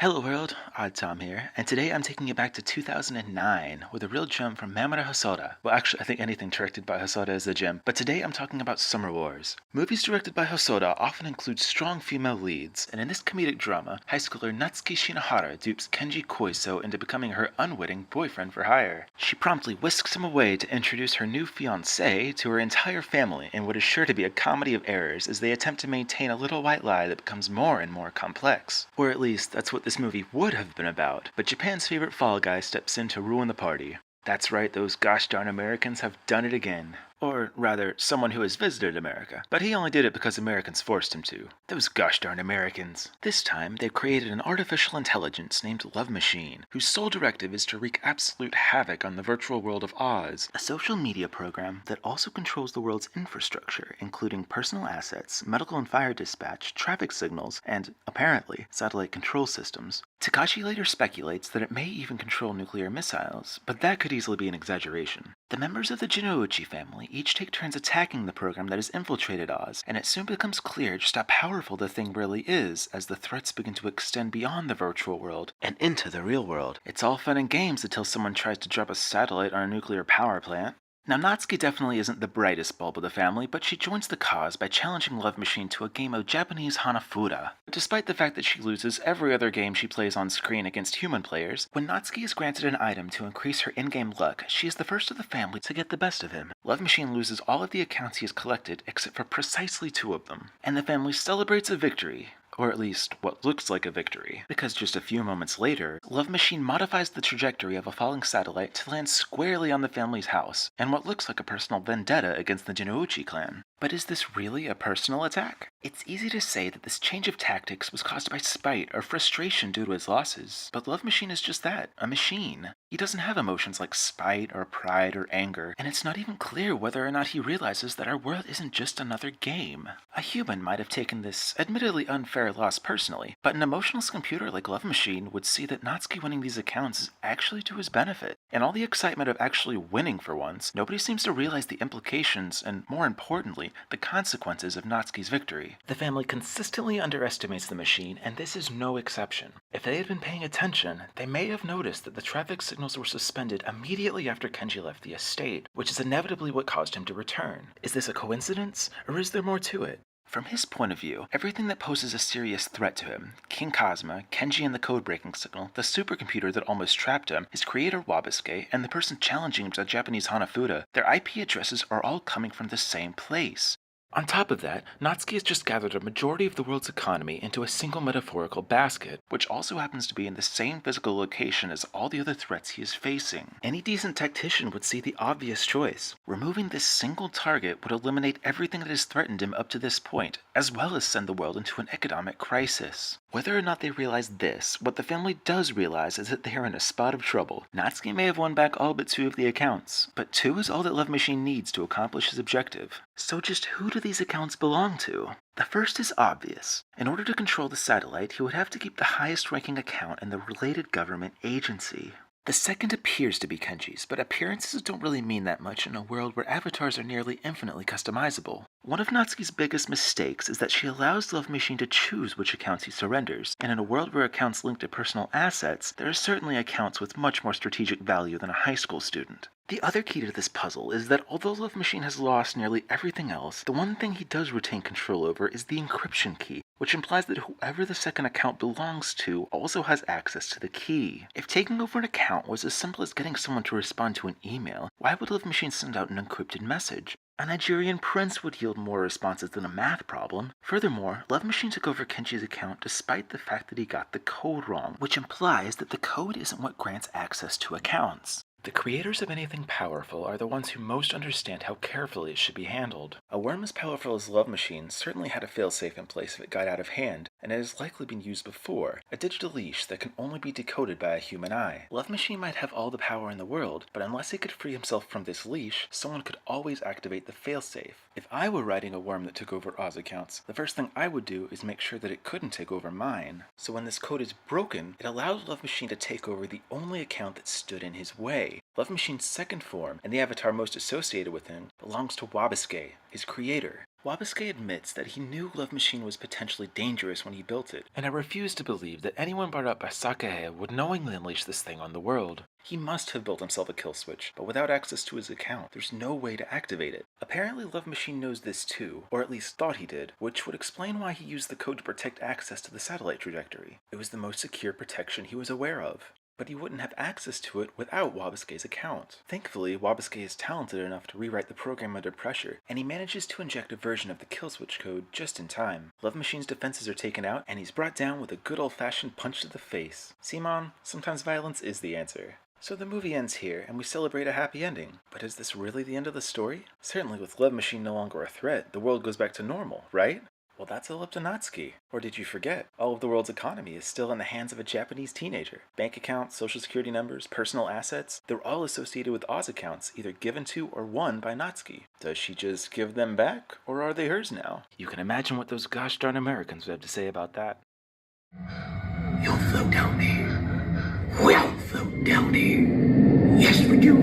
Hello world, Oddtom here, and today I'm taking you back to 2009 with a real gem from Mamura Hosoda. Well, actually, I think anything directed by Hosoda is a gem, but today I'm talking about Summer Wars. Movies directed by Hosoda often include strong female leads, and in this comedic drama, high schooler Natsuki Shinohara dupes Kenji Koiso into becoming her unwitting boyfriend for hire. She promptly whisks him away to introduce her new fiancé to her entire family in what is sure to be a comedy of errors as they attempt to maintain a little white lie that becomes more and more complex. Or at least, that's what this movie would have been about, but Japan's favorite fall guy steps in to ruin the party. That's right, those gosh darn Americans have done it again. Or rather, someone who has visited America, but he only did it because Americans forced him to. Those gosh darn Americans. This time, they've created an artificial intelligence named Love Machine, whose sole directive is to wreak absolute havoc on the virtual world of Oz, a social media program that also controls the world's infrastructure, including personal assets, medical and fire dispatch, traffic signals, and, apparently, satellite control systems. Takashi later speculates that it may even control nuclear missiles, but that could easily be an exaggeration. The members of the Jinouchi family each take turns attacking the program that has infiltrated Oz, and it soon becomes clear just how powerful the thing really is as the threats begin to extend beyond the virtual world and into the real world. It's all fun and games until someone tries to drop a satellite on a nuclear power plant. Now, Natsuki definitely isn't the brightest bulb of the family, but she joins the cause by challenging Love Machine to a game of Japanese Hanafuda. Despite the fact that she loses every other game she plays on screen against human players, when Natsuki is granted an item to increase her in-game luck, she is the first of the family to get the best of him. Love Machine loses all of the accounts he has collected except for precisely 2 of them, and the family celebrates a victory. Or at least, what looks like a victory. Because just a few moments later, Love Machine modifies the trajectory of a falling satellite to land squarely on the family's house, and what looks like a personal vendetta against the Jinouchi clan. But is this really a personal attack? It's easy to say that this change of tactics was caused by spite or frustration due to his losses, but Love Machine is just that, a machine. He doesn't have emotions like spite or pride or anger, and it's not even clear whether or not he realizes that our world isn't just another game. A human might have taken this admittedly unfair loss personally, but an emotionless computer like Love Machine would see that Natsuki winning these accounts is actually to his benefit. And all the excitement of actually winning for once, nobody seems to realize the implications and, more importantly, the consequences of Natsuki's victory. The family consistently underestimates the machine, and this is no exception. If they had been paying attention, they may have noticed that the traffic signals were suspended immediately after Kenji left the estate, which is inevitably what caused him to return. Is this a coincidence, or is there more to it? From his point of view, everything that poses a serious threat to him, King Kazuma, Kenji and the code-breaking signal, the supercomputer that almost trapped him, his creator Wabasuke, and the person challenging him to Japanese Hanafuda, their IP addresses are all coming from the same place. On top of that, Natsuki has just gathered a majority of the world's economy into a single metaphorical basket, which also happens to be in the same physical location as all the other threats he is facing. Any decent tactician would see the obvious choice. Removing this single target would eliminate everything that has threatened him up to this point, as well as send the world into an economic crisis. Whether or not they realize this, what the family does realize is that they are in a spot of trouble. Natsuki may have won back all but 2 of the accounts, but 2 is all that Love Machine needs to accomplish his objective. So just who do these accounts belong to? The first is obvious. In order to control the satellite, he would have to keep the highest ranking account in the related government agency. The second appears to be Kenji's, but appearances don't really mean that much in a world where avatars are nearly infinitely customizable. One of Natsuki's biggest mistakes is that she allows Love Machine to choose which accounts he surrenders, and in a world where accounts link to personal assets, there are certainly accounts with much more strategic value than a high school student. The other key to this puzzle is that although Love Machine has lost nearly everything else, the one thing he does retain control over is the encryption key, which implies that whoever the second account belongs to also has access to the key. If taking over an account was as simple as getting someone to respond to an email, why would Love Machine send out an encrypted message? A Nigerian prince would yield more responses than a math problem. Furthermore, Love Machine took over Kenji's account despite the fact that he got the code wrong, which implies that the code isn't what grants access to accounts. The creators of anything powerful are the ones who most understand how carefully it should be handled. A worm as powerful as Love Machine certainly had a failsafe in place if it got out of hand, and it has likely been used before, a digital leash that can only be decoded by a human eye. Love Machine might have all the power in the world, but unless he could free himself from this leash, someone could always activate the failsafe. If I were riding a worm that took over Oz accounts, the first thing I would do is make sure that it couldn't take over mine. So when this code is broken, it allows Love Machine to take over the only account that stood in his way. Love Machine's second form, and the avatar most associated with him, belongs to Wabasuke, his creator. Wabasuke admits that he knew Love Machine was potentially dangerous when he built it, and I refuse to believe that anyone brought up by Sakae would knowingly unleash this thing on the world. He must have built himself a kill switch, but without access to his account, there's no way to activate it. Apparently Love Machine knows this too, or at least thought he did, which would explain why he used the code to protect access to the satellite trajectory. It was the most secure protection he was aware of. But he wouldn't have access to it without Wabasuke's account. Thankfully, Wabasuke is talented enough to rewrite the program under pressure, and he manages to inject a version of the kill switch code just in time. Love Machine's defenses are taken out, and he's brought down with a good old-fashioned punch to the face. Simon, sometimes violence is the answer. So the movie ends here, and we celebrate a happy ending. But is this really the end of the story? Certainly with Love Machine no longer a threat, the world goes back to normal, right? Well, that's all up to Natsuki. Or did you forget? All of the world's economy is still in the hands of a Japanese teenager. Bank accounts, social security numbers, personal assets, they're all associated with Oz accounts, either given to or won by Natsuki. Does she just give them back, or are they hers now? You can imagine what those gosh darn Americans would have to say about that. You'll float down there. We'll float down here. Yes, we do.